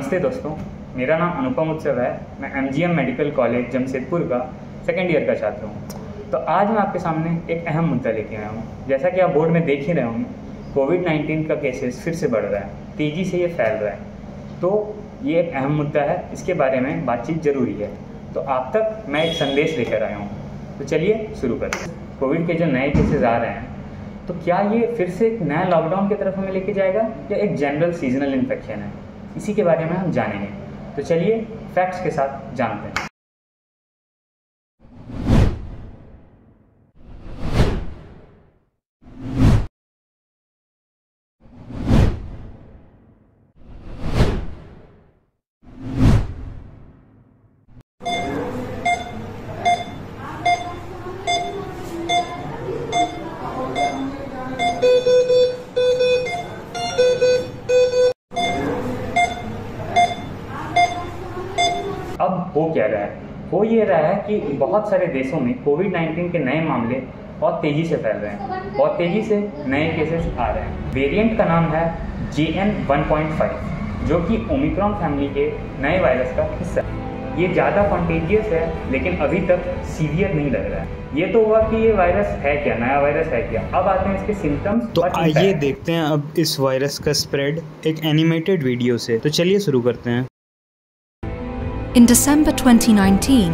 नमस्ते दोस्तों, मेरा नाम अनुपम उत्सव है। मैं MGM मेडिकल कॉलेज जमशेदपुर का सेकेंड ईयर का छात्र हूँ। तो आज मैं आपके सामने एक अहम मुद्दा लेके आया हूँ। जैसा कि आप बोर्ड में देख ही रहे होंगे, कोविड-19 का केसेस फिर से बढ़ रहा है, तेज़ी से ये फैल रहा है। तो ये एक अहम मुद्दा है, इसके बारे में बातचीत ज़रूरी है। तो आप तक मैं एक संदेश लेकर आया हूँ। तो चलिए शुरू करते हैं। कोविड के जो नए केसेस आ रहे हैं, तो क्या ये फिर से एक नया लॉकडाउन की तरफ हमें लेके जाएगा या एक जनरल सीजनल इन्फेक्शन है? इसी के बारे में हम जानेंगे। तो चलिए फैक्ट्स के साथ जानते हैं। अब हो क्या रहा है? हो ये रहा है कि बहुत सारे देशों में कोविड-19 के नए मामले बहुत तेज़ी से फैल रहे हैं, बहुत तेज़ी से नए केसेस आ रहे हैं। वेरिएंट का नाम है JN.1.5, जो कि ओमिक्रॉन फैमिली के नए वायरस का हिस्सा है। ये ज़्यादा कॉन्टेजियस है, लेकिन अभी तक सीवियर नहीं लग रहा है। ये तो हुआ कि ये वायरस है क्या, नया वायरस है क्या। अब आते हैं इसके सिम्टम्स। तो आइए देखते हैं अब इस वायरस का स्प्रेड एक एनिमेटेड वीडियो से। तो चलिए शुरू करते हैं। In December 2019,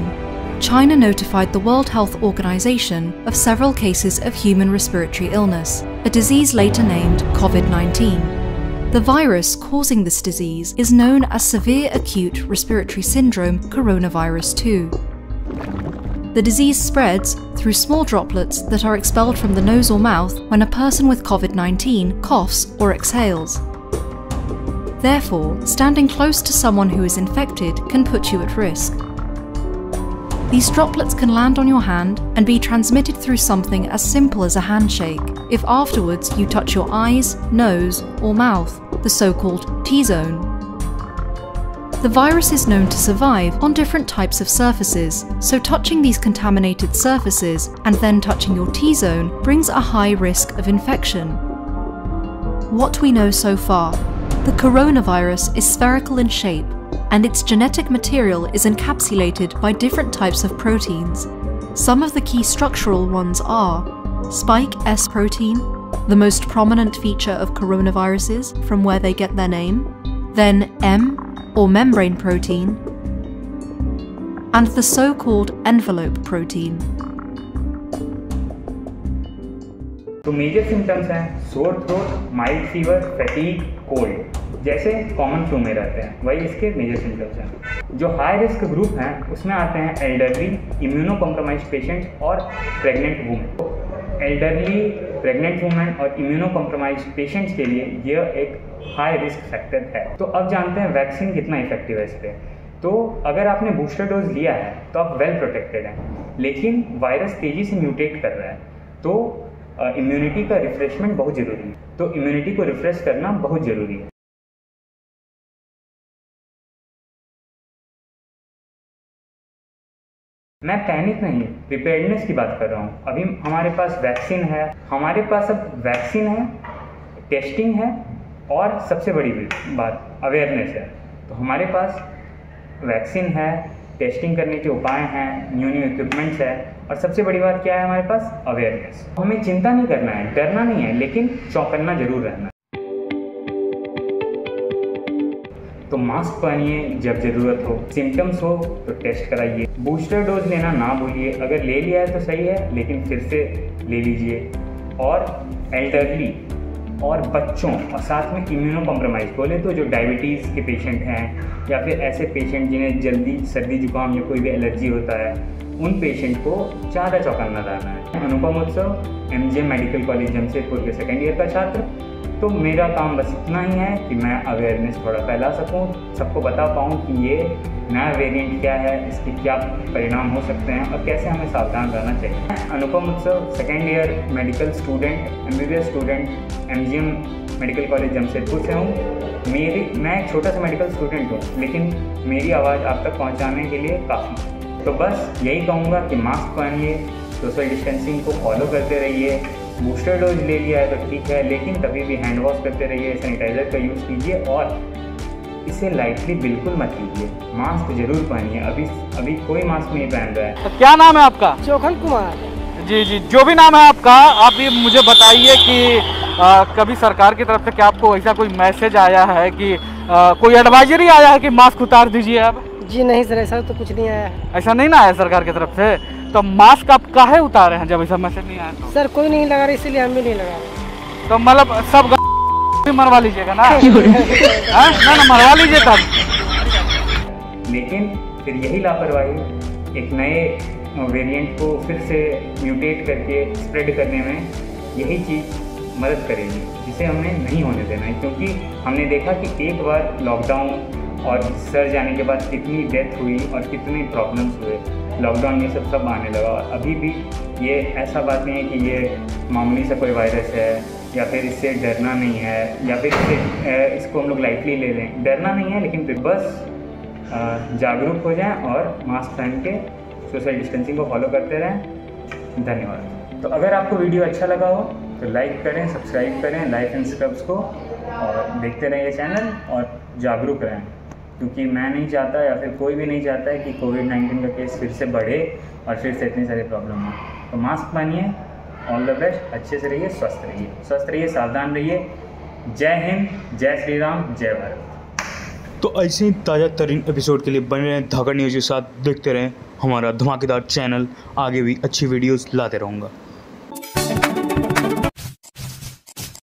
China notified the World Health Organization of several cases of human respiratory illness, a disease later named COVID-19. The virus causing this disease is known as severe acute respiratory syndrome coronavirus 2. The disease spreads through small droplets that are expelled from the nose or mouth when a person with COVID-19 coughs or exhales. Therefore, standing close to someone who is infected can put you at risk. These droplets can land on your hand and be transmitted through something as simple as a handshake, if afterwards you touch your eyes, nose, or mouth, the so-called T-zone. The virus is known to survive on different types of surfaces, so touching these contaminated surfaces and then touching your T-zone brings a high risk of infection. What we know so far: the coronavirus is spherical in shape, and its genetic material is encapsulated by different types of proteins. Some of the key structural ones are spike S protein, the most prominent feature of coronaviruses from where they get their name, then M or membrane protein, and the so-called envelope protein. तो major symptoms हैं sore throat, mild fever, fatigue, cold, जैसे common flu में रहते हैं, वही इसके major symptoms हैं। जो हाई रिस्क ग्रुप हैं उसमें आते हैं एल्डरली, इम्यूनो कॉम्प्रोमाइज्ड पेशेंट्स और pregnant women. Elderly, pregnant women और इम्यूनो कॉम्प्रोमाइज्ड पेशेंट्स के लिए यह एक हाई रिस्क फैक्टर है। तो अब जानते हैं वैक्सीन कितना इफेक्टिव है इस पर। तो अगर आपने बूस्टर डोज लिया है तो आप वेल प्रोटेक्टेड हैं, लेकिन वायरस तेज़ी से म्यूटेट कर रहा है, तो इम्यूनिटी का रिफ्रेशमेंट बहुत ज़रूरी है। तो इम्यूनिटी को रिफ्रेश करना बहुत ज़रूरी है। मैं पैनिक नहीं, प्रिपेयर्डनेस की बात कर रहा हूँ। अभी हमारे पास वैक्सीन है, हमारे पास अब वैक्सीन है, टेस्टिंग है, और सबसे बड़ी बात अवेयरनेस है। तो हमारे पास वैक्सीन है, टेस्टिंग करने के उपाय हैं, न्यू इक्विपमेंट्स है, और सबसे बड़ी बात क्या है हमारे पास? अवेयरनेस। हमें चिंता नहीं करना है, डरना नहीं है, लेकिन चौकन्ना जरूर रहना है। तो मास्क पहनिए जब ज़रूरत हो, सिम्टम्स हो तो टेस्ट कराइए, बूस्टर डोज लेना ना भूलिए। अगर ले लिया है तो सही है, लेकिन फिर से ले लीजिए। और एल्डरली और बच्चों और साथ में इम्यूनो कॉम्प्रोमाइज़ बोले तो जो डायबिटीज़ के पेशेंट हैं, या फिर ऐसे पेशेंट जिन्हें जल्दी सर्दी जुकाम या कोई भी एलर्जी होता है, उन पेशेंट को ज़्यादा चौकन्ना रहना है। अनुपम उत्सव, MGM मेडिकल कॉलेज जमशेदपुर के सेकेंड ईयर का छात्र। तो मेरा काम बस इतना ही है कि मैं अवेयरनेस थोड़ा फैला सकूं, सबको बता पाऊं कि ये नया वेरिएंट क्या है, इसके क्या परिणाम हो सकते हैं और कैसे हमें सावधान रहना चाहिए। अनुपम उत्सव, second year medical student, MBBS student, MGM medical college Jamshedpur से हूँ। मैं एक छोटा सा मेडिकल स्टूडेंट हूँ, लेकिन मेरी आवाज़ आप तक पहुँचाने के लिए काफ़ी है। तो बस यही कहूँगा कि मास्क पहनिए, सोशल डिस्टेंसिंग को फॉलो करते रहिए, बूस्टर डोज ले लिया है तो ठीक है, लेकिन तभी भी हैंड वॉश करते रहिए, सैनिटाइज़र का यूज़ कीजिए और इसे लाइटली बिल्कुल मत लीजिए। मास्क जरूर पहनिए। अभी कोई मास्क नहीं पहन रहा है। तो क्या नाम है आपका? चौखन कुमार। जी जी, जो भी नाम है आपका, आप ये मुझे बताइए कि कभी सरकार की तरफ से क्या आपको ऐसा कोई मैसेज आया है कि कोई एडवाइजरी आया है कि मास्क उतार दीजिए अब? जी नहीं सर, ऐसा तो कुछ नहीं आया है। ऐसा नहीं ना आया सरकार की तरफ से? तो मास्क आप काहे उतारे हैं जब ऐसा मैसेज नहीं आया तो? सर कोई नहीं लगा रहा, इसीलिए हम भी नहीं लगा रहे। तो मतलब सब भी मरवा लीजिएगा ना? ना मरवा लीजिए तब। लेकिन फिर यही लापरवाही एक नए वेरिएंट को फिर से म्यूटेट करके स्प्रेड करने में यही चीज़ मदद करेगी, जिसे हमें नहीं होने देना है। क्योंकि हमने देखा कि एक बार लॉकडाउन और सर्ज आने के बाद कितनी डेथ हुई और कितने प्रॉब्लम्स हुए। लॉकडाउन ये सब आने लगा। और अभी भी ये ऐसा बात नहीं है कि ये मामूली सा कोई वायरस है या फिर इससे डरना नहीं है या फिर इसको हम लोग लाइटली ले लें। डरना नहीं है, लेकिन फिर बस जागरूक हो जाएं और मास्क पहन के सोशल डिस्टेंसिंग को फॉलो करते रहें। धन्यवाद। तो अगर आपको वीडियो अच्छा लगा हो तो लाइक करें, सब्सक्राइब करें लाइफ एंड स्क्रब्स को, और देखते रहें चैनल और जागरूक रहें। क्योंकि मैं नहीं चाहता या फिर कोई भी नहीं चाहता है कि कोविड-19 का केस फिर से बढ़े और फिर से इतनी सारी प्रॉब्लम हो। तो मास्क पहनिए। All the best. अच्छे से रहिए, स्वस्थ रहिए, सावधान रहिए। जय हिंद, जय श्री राम, जय भारत। तो ऐसे ही ताज़ा तरीन एपिसोड के लिए बने रहें धागा न्यूज़ के साथ। देखते रहें हमारा धमाकेदार चैनल। आगे भी अच्छी वीडियोस लाते रहूँगा।